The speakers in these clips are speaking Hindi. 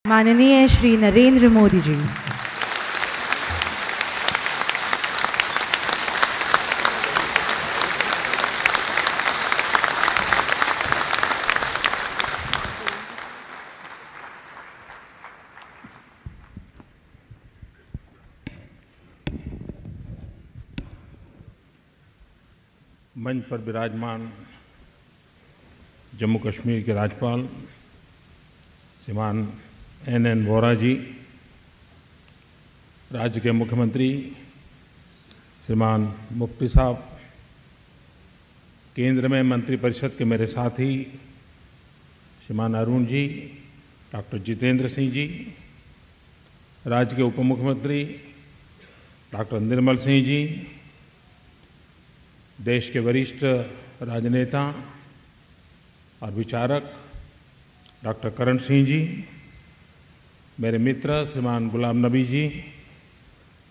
माननीय श्री नरेंद्र मोदी जी। मंच पर विराजमान जम्मू कश्मीर के राज्यपाल श्रीमान एन वोहरा जी, राज्य के मुख्यमंत्री श्रीमान मुफ्ती साहब, केंद्र में मंत्रिपरिषद के मेरे साथी श्रीमान अरुण जी, डॉक्टर जितेंद्र सिंह जी, राज्य के उप मुख्यमंत्री डॉक्टर निर्मल सिंह जी, देश के वरिष्ठ राजनेता और विचारक डॉक्टर करण सिंह जी, मेरे मित्र श्रीमान गुलाम नबी जी,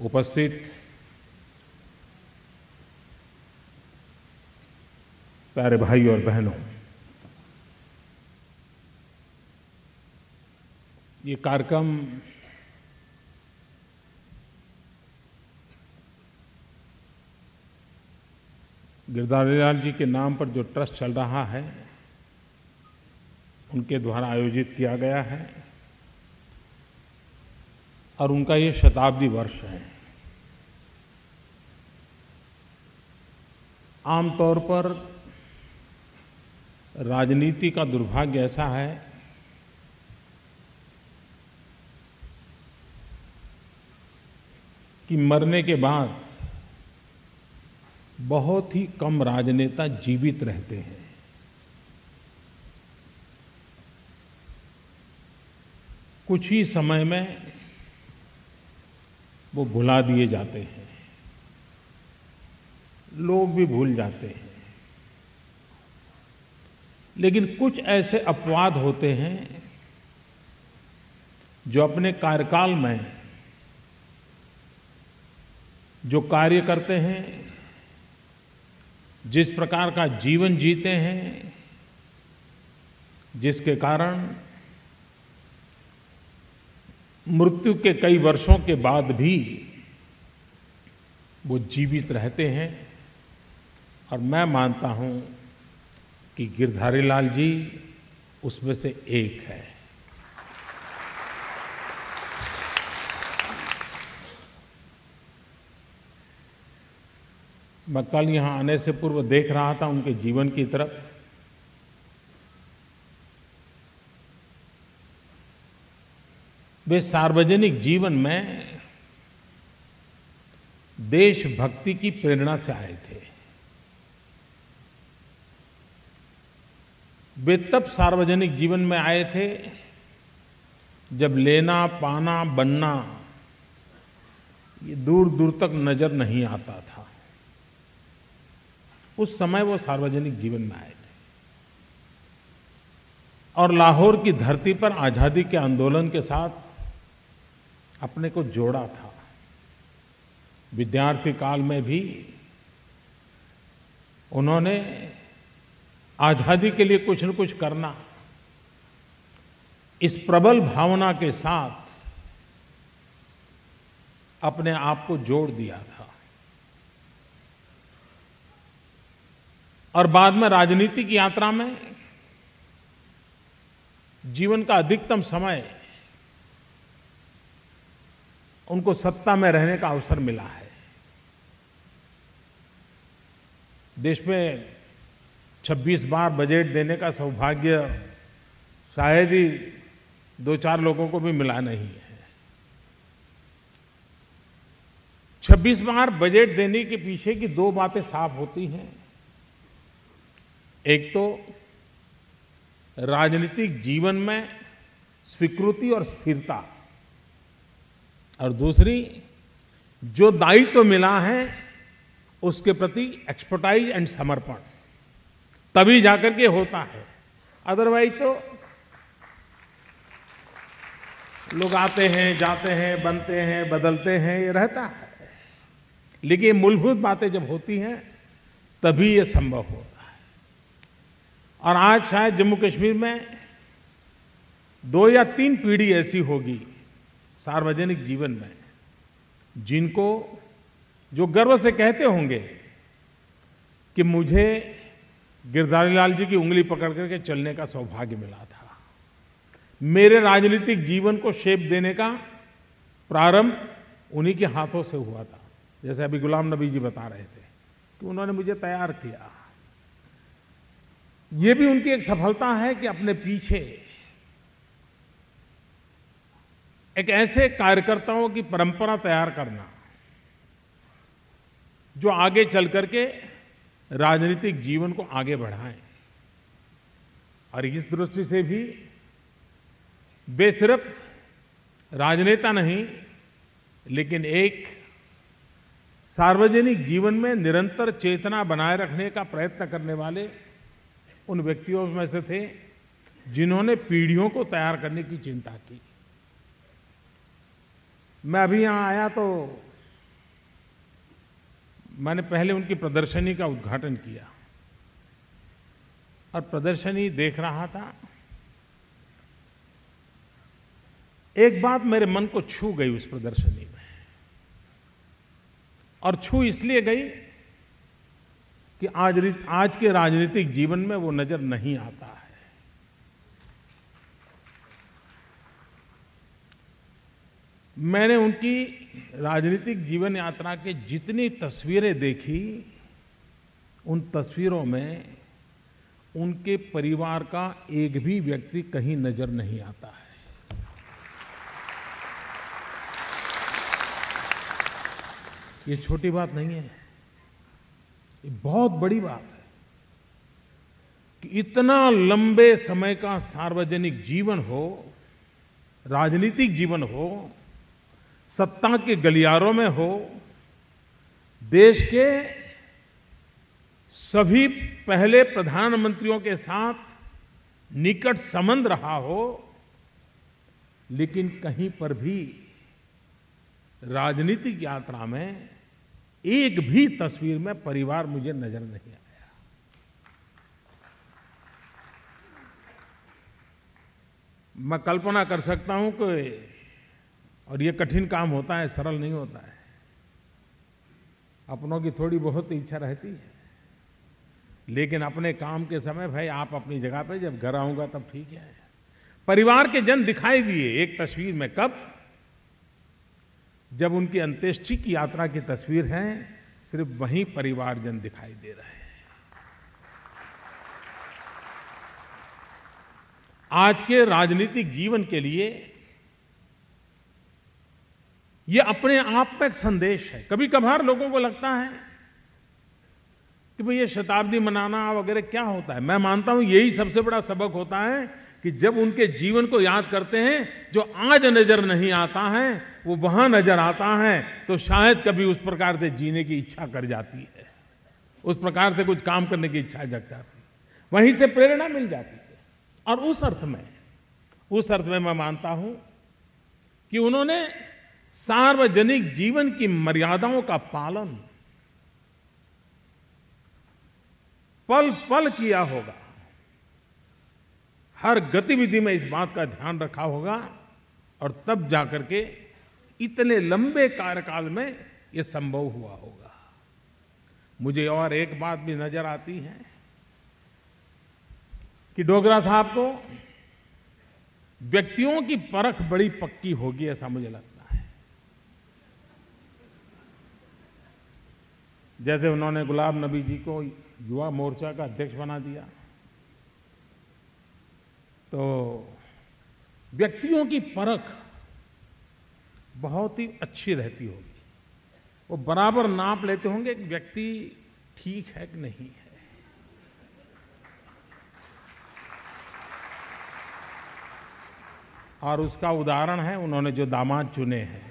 उपस्थित प्यारे भाई और बहनों, ये कार्यक्रम गिरधारी लाल जी के नाम पर जो ट्रस्ट चल रहा है उनके द्वारा आयोजित किया गया है और उनका ये शताब्दी वर्ष है। आमतौर पर राजनीति का दुर्भाग्य ऐसा है कि मरने के बाद बहुत ही कम राजनेता जीवित रहते हैं। कुछ ही समय में वो भुला दिए जाते हैं, लोग भी भूल जाते हैं। लेकिन कुछ ऐसे अपवाद होते हैं जो अपने कार्यकाल में जो कार्य करते हैं, जिस प्रकार का जीवन जीते हैं, जिसके कारण मृत्यु के कई वर्षों के बाद भी वो जीवित रहते हैं। और मैं मानता हूं कि गिरधारी लाल जी उसमें से एक है। मैं कल यहाँ आने से पूर्व देख रहा था उनके जीवन की तरफ। वे सार्वजनिक जीवन में देशभक्ति की प्रेरणा से आए थे। वे तब सार्वजनिक जीवन में आए थे जब लेना पाना बनना ये दूर दूर तक नजर नहीं आता था। उस समय वो सार्वजनिक जीवन में आए थे और लाहौर की धरती पर आज़ादी के आंदोलन के साथ अपने को जोड़ा था। विद्यार्थी काल में भी उन्होंने आज़ादी के लिए कुछ न कुछ करना, इस प्रबल भावना के साथ अपने आप को जोड़ दिया था। और बाद में राजनीतिक यात्रा में जीवन का अधिकतम समय उनको सत्ता में रहने का अवसर मिला है। देश में 26 बार बजट देने का सौभाग्य शायद ही 2-4 लोगों को भी मिला नहीं है। 26 बार बजट देने के पीछे की 2 बातें साफ होती हैं। एक तो राजनीतिक जीवन में स्वीकृति और स्थिरता, और दूसरी जो दायित्व मिला है उसके प्रति एक्सपर्टाइज एंड समर्पण, तभी जाकर के होता है। अदरवाइज तो लोग आते हैं, जाते हैं, बनते हैं, बदलते हैं, ये रहता है। लेकिन मूलभूत बातें जब होती हैं तभी ये संभव होता है। और आज शायद जम्मू कश्मीर में 2 या 3 पीढ़ी ऐसी होगी सार्वजनिक जीवन में जिनको जो गर्व से कहते होंगे कि मुझे गिरधारी लाल जी की उंगली पकड़ करके चलने का सौभाग्य मिला था। मेरे राजनीतिक जीवन को शेप देने का प्रारंभ उन्हीं के हाथों से हुआ था। जैसे अभी गुलाम नबी जी बता रहे थे कि उन्होंने मुझे तैयार किया। ये भी उनकी एक सफलता है कि अपने पीछे एक ऐसे कार्यकर्ताओं की परंपरा तैयार करना जो आगे चल करके राजनीतिक जीवन को आगे बढ़ाएं। और इस दृष्टि से भी वे सिर्फ राजनेता नहीं, लेकिन एक सार्वजनिक जीवन में निरंतर चेतना बनाए रखने का प्रयत्न करने वाले उन व्यक्तियों में से थे जिन्होंने पीढ़ियों को तैयार करने की चिंता की। मैं अभी यहाँ आया तो मैंने पहले उनकी प्रदर्शनी का उद्घाटन किया और प्रदर्शनी देख रहा था। एक बात मेरे मन को छू गई उस प्रदर्शनी में, और छू इसलिए गई कि आज के राजनीतिक जीवन में वो नजर नहीं आता है। मैंने उनकी राजनीतिक जीवन यात्रा के जितनी तस्वीरें देखी, उन तस्वीरों में उनके परिवार का एक भी व्यक्ति कहीं नजर नहीं आता है। ये छोटी बात नहीं है, ये बहुत बड़ी बात है कि इतना लंबे समय का सार्वजनिक जीवन हो, राजनीतिक जीवन हो, सत्ता के गलियारों में हो, देश के सभी पहले प्रधानमंत्रियों के साथ निकट संबंध रहा हो, लेकिन कहीं पर भी राजनीतिक यात्रा में एक भी तस्वीर में परिवार मुझे नजर नहीं आया। मैं कल्पना कर सकता हूं कि, और ये कठिन काम होता है, सरल नहीं होता है, अपनों की थोड़ी बहुत इच्छा रहती है, लेकिन अपने काम के समय भाई आप अपनी जगह पे, जब घर आऊंगा तब ठीक है। परिवार के जन दिखाई दिए एक तस्वीर में, कब? जब उनकी अंत्येष्टि की यात्रा की तस्वीर है, सिर्फ वहीं परिवारजन दिखाई दे रहे हैं। आज के राजनीतिक जीवन के लिए ये अपने आप में एक संदेश है। कभी कभार लोगों को लगता है कि भाई ये शताब्दी मनाना वगैरह क्या होता है। मैं मानता हूं यही सबसे बड़ा सबक होता है कि जब उनके जीवन को याद करते हैं, जो आज नजर नहीं आता है वो वहां नजर आता है, तो शायद कभी उस प्रकार से जीने की इच्छा कर जाती है, उस प्रकार से कुछ काम करने की इच्छा जग जाती है, वहीं से प्रेरणा मिल जाती है। और उस अर्थ में मैं मानता हूं कि उन्होंने सार्वजनिक जीवन की मर्यादाओं का पालन पल पल किया होगा, हर गतिविधि में इस बात का ध्यान रखा होगा, और तब जाकर के इतने लंबे कार्यकाल में यह संभव हुआ होगा। मुझे और एक बात भी नजर आती है कि डोगरा साहब को व्यक्तियों की परख बड़ी पक्की होगी, ऐसा मुझे लगता है। जैसे उन्होंने गुलाम नबी जी को युवा मोर्चा का अध्यक्ष बना दिया, तो व्यक्तियों की परख बहुत ही अच्छी रहती होगी। वो बराबर नाप लेते होंगे कि व्यक्ति ठीक है कि नहीं है। और उसका उदाहरण है उन्होंने जो दामाद चुने हैं।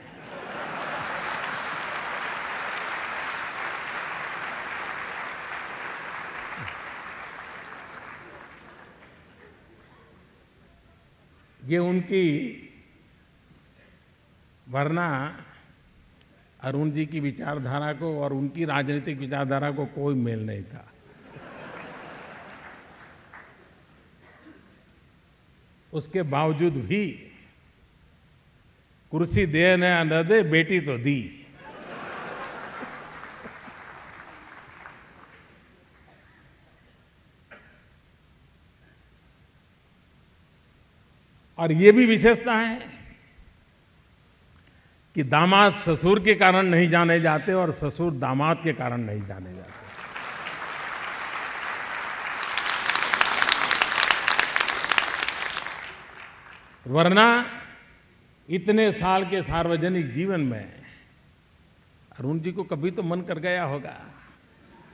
ये उनकी, वरना अरुण जी की विचारधारा को और उनकी राजनीतिक विचारधारा को कोई मेल नहीं था। उसके बावजूद भी कुर्सी दे न दे, बेटी तो दी। और ये भी विशेषता है कि दामाद ससुर के कारण नहीं जाने जाते और ससुर दामाद के कारण नहीं जाने जाते। वरना इतने साल के सार्वजनिक जीवन में अरुण जी को कभी तो मन कर गया होगा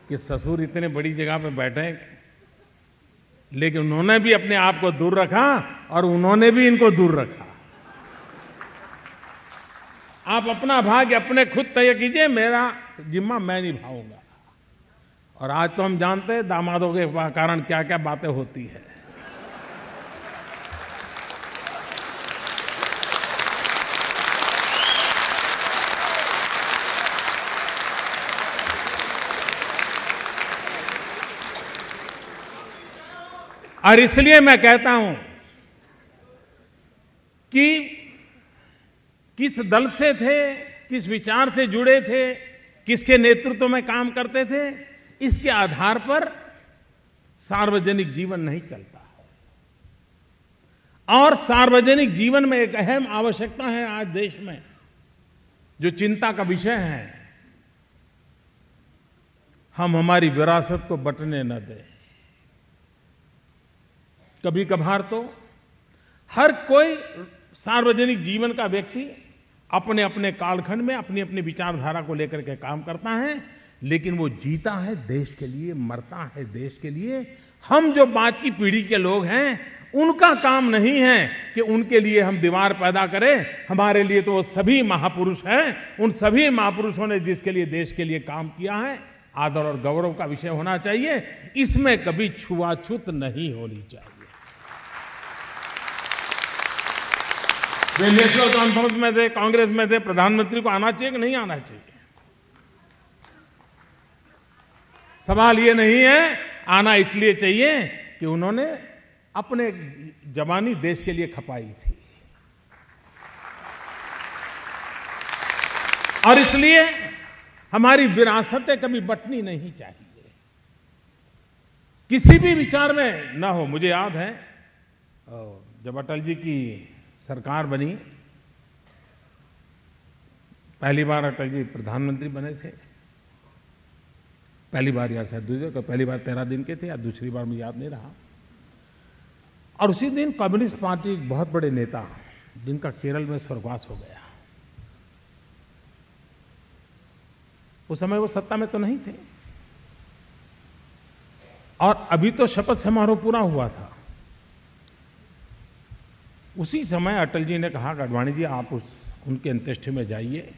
कि ससुर इतने बड़ी जगह पे बैठे, लेकिन उन्होंने भी अपने आप को दूर रखा और उन्होंने भी इनको दूर रखा। आप अपना भाग्य अपने खुद तय कीजिए, मेरा जिम्मा मैं निभाऊंगा। और आज तो हम जानते हैं दामादों के कारण क्या क्या बातें होती है। और इसलिए मैं कहता हूं कि किस दल से थे, किस विचार से जुड़े थे, किसके नेतृत्व में काम करते थे, इसके आधार पर सार्वजनिक जीवन नहीं चलता। और सार्वजनिक जीवन में एक अहम आवश्यकता है आज देश में, जो चिंता का विषय है, हम हमारी विरासत को बंटने न दें। कभी कभार तो हर कोई सार्वजनिक जीवन का व्यक्ति अपने अपने कालखंड में अपनी अपनी विचारधारा को लेकर के काम करता है, लेकिन वो जीता है देश के लिए, मरता है देश के लिए। हम जो बाद की पीढ़ी के लोग हैं, उनका काम नहीं है कि उनके लिए हम दीवार पैदा करें। हमारे लिए तो वो सभी महापुरुष हैं। उन सभी महापुरुषों ने जिसके लिए देश के लिए काम किया है, आदर और गौरव का विषय होना चाहिए। इसमें कभी छुआछूत नहीं होनी चाहिए। वे नेशनल कॉन्फ्रेंस में थे, कांग्रेस में थे, प्रधानमंत्री को आना चाहिए कि नहीं आना चाहिए? सवाल ये नहीं है, आना इसलिए चाहिए कि उन्होंने अपने जवानी देश के लिए खपाई थी। और इसलिए हमारी विरासतें कभी बंटनी नहीं चाहिए, किसी भी विचार में ना हो। मुझे याद है जब अटल जी की सरकार बनी, पहली बार अटल जी प्रधानमंत्री बने थे। पहली बार या शायद दूसरी, पहली बार 13 दिन के थे या दूसरी बार मुझे याद नहीं रहा। और उसी दिन कम्युनिस्ट पार्टी एक बहुत बड़े नेता, जिनका केरल में स्वर्गवास हो गया, उस समय वो सत्ता में तो नहीं थे और अभी तो शपथ समारोह पूरा हुआ था। उसी समय अटल जी ने कहा कि आडवाणी जी आप उनके अंत्येष्टि में जाइए,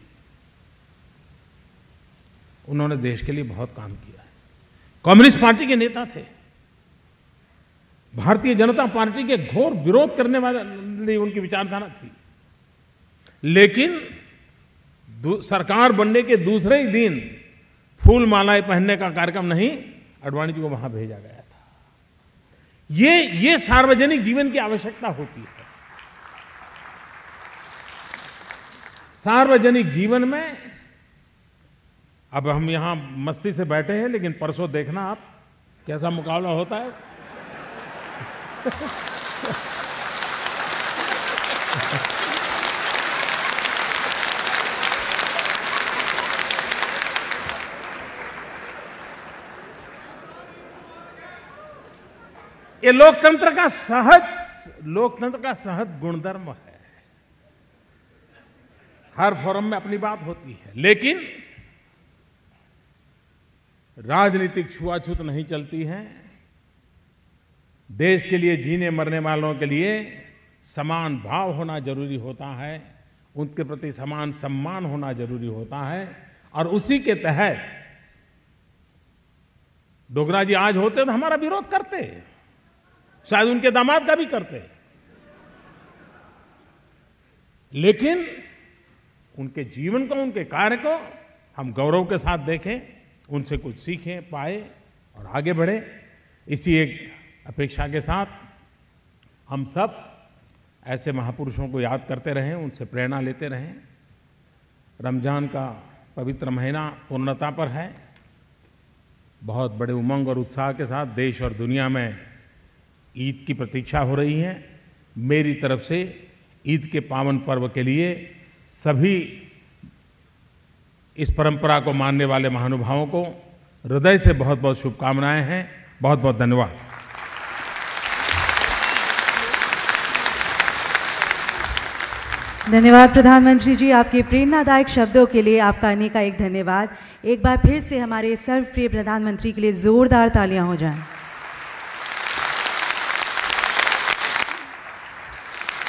उन्होंने देश के लिए बहुत काम किया है। कम्युनिस्ट पार्टी के नेता थे, भारतीय जनता पार्टी के घोर विरोध करने वाली उनकी विचारधारा थी, लेकिन सरकार बनने के दूसरे ही दिन फूल मालाएं पहनने का कार्यक्रम नहीं, आडवाणी जी को वहां भेजा गया था। ये सार्वजनिक जीवन की आवश्यकता होती है। सार्वजनिक जीवन में अब हम यहां मस्ती से बैठे हैं, लेकिन परसों देखना आप कैसा मुकाबला होता है। ये लोकतंत्र का सहज गुणधर्म है। हर फोरम में अपनी बात होती है, लेकिन राजनीतिक छुआछूत नहीं चलती है। देश के लिए जीने मरने वालों के लिए समान भाव होना जरूरी होता है, उनके प्रति समान सम्मान होना जरूरी होता है। और उसी के तहत डोगरा जी आज होते तो हमारा विरोध करते, शायद उनके दामाद का भी करते, लेकिन उनके जीवन को, उनके कार्य को हम गौरव के साथ देखें, उनसे कुछ सीखें, पाए और आगे बढ़े। इसी एक अपेक्षा के साथ हम सब ऐसे महापुरुषों को याद करते रहें, उनसे प्रेरणा लेते रहें। रमज़ान का पवित्र महीना पूर्णता पर है। बहुत बड़े उमंग और उत्साह के साथ देश और दुनिया में ईद की प्रतीक्षा हो रही है। मेरी तरफ से ईद के पावन पर्व के लिए सभी इस परंपरा को मानने वाले महानुभावों को हृदय से बहुत बहुत शुभकामनाएं हैं। बहुत बहुत धन्यवाद। धन्यवाद प्रधानमंत्री जी, आपके प्रेरणादायक शब्दों के लिए आपका अनेकानेक धन्यवाद। एक बार फिर से हमारे सर्वप्रिय प्रधानमंत्री के लिए जोरदार तालियां हो जाएं।